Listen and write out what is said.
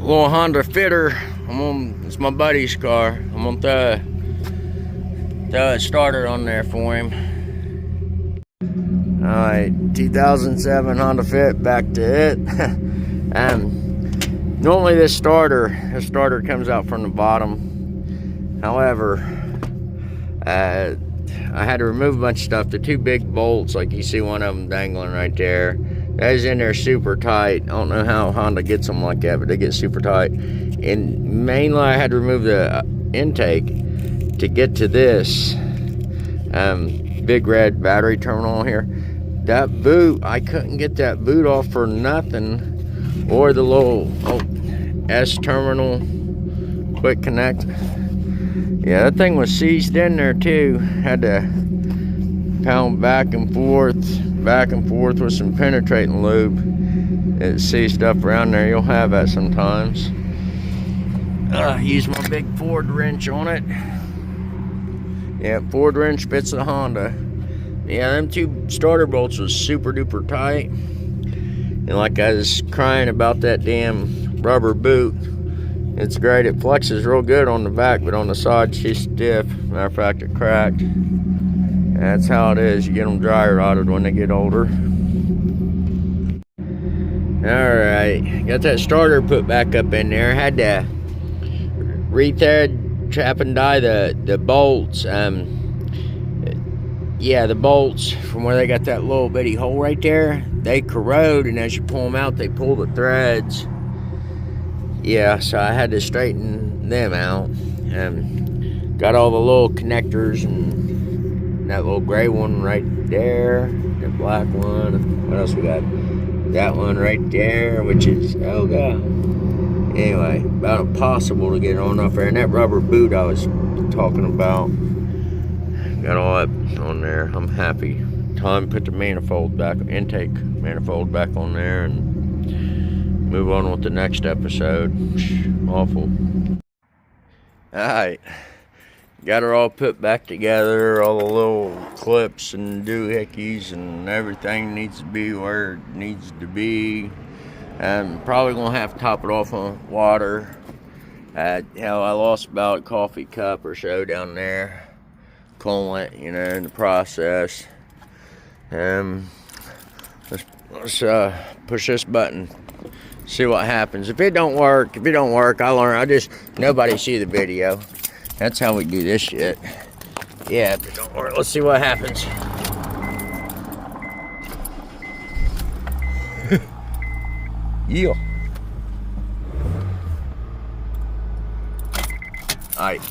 little Honda Fitter. It's my buddy's car. I'm gonna throw a starter on there for him. Alright, 2007 Honda Fit, back to it. Normally this starter comes out from the bottom. However, I had to remove a bunch of stuff. The two big bolts, like you see one of them dangling right there, that is in there super tight. I don't know how Honda gets them like that, but they get super tight. And mainly I had to remove the intake to get to this big red battery terminal here. That boot, I couldn't get that boot off for nothing, or the little S terminal quick connect. Yeah, that thing was seized in there too. Had to pound back and forth with some penetrating lube. It seized up around there. You'll have that sometimes. Use my big Ford wrench on it. Yeah, Ford wrench fits the Honda. Yeah, them two starter bolts was super duper tight. And like I was crying about that damn rubber boot. It's great, it flexes real good on the back, but on the side she's stiff. Matter of fact, it cracked. That's how it is. You get them dry rotted when they get older. Alright, got that starter put back up in there. Had to re-thread, trap and die the bolts. Yeah, the bolts from where they got that little bitty hole right there, they corrode, and as you pull them out, they pull the threads. Yeah, so I had to straighten them out. Got all the little connectors and that little gray one right there, the black one. What else we got? That one right there, which is, oh god. Anyway, about impossible to get on up there. And that rubber boot I was talking about, got all that on there. I'm happy. Time to put the manifold back, intake manifold back on there, and move on with the next episode. Awful. Alright. Got her all put back together. All the little clips and doohickeys and everything needs to be where it needs to be. Probably gonna have to top it off on water. Hell, I lost about a coffee cup or so down there. Coolant, you know, in the process. Let's push this button. See what happens. If it don't work, I learn. Nobody see the video. That's how we do this shit. Yeah, if it don't work, let's see what happens. Yeah. Alright.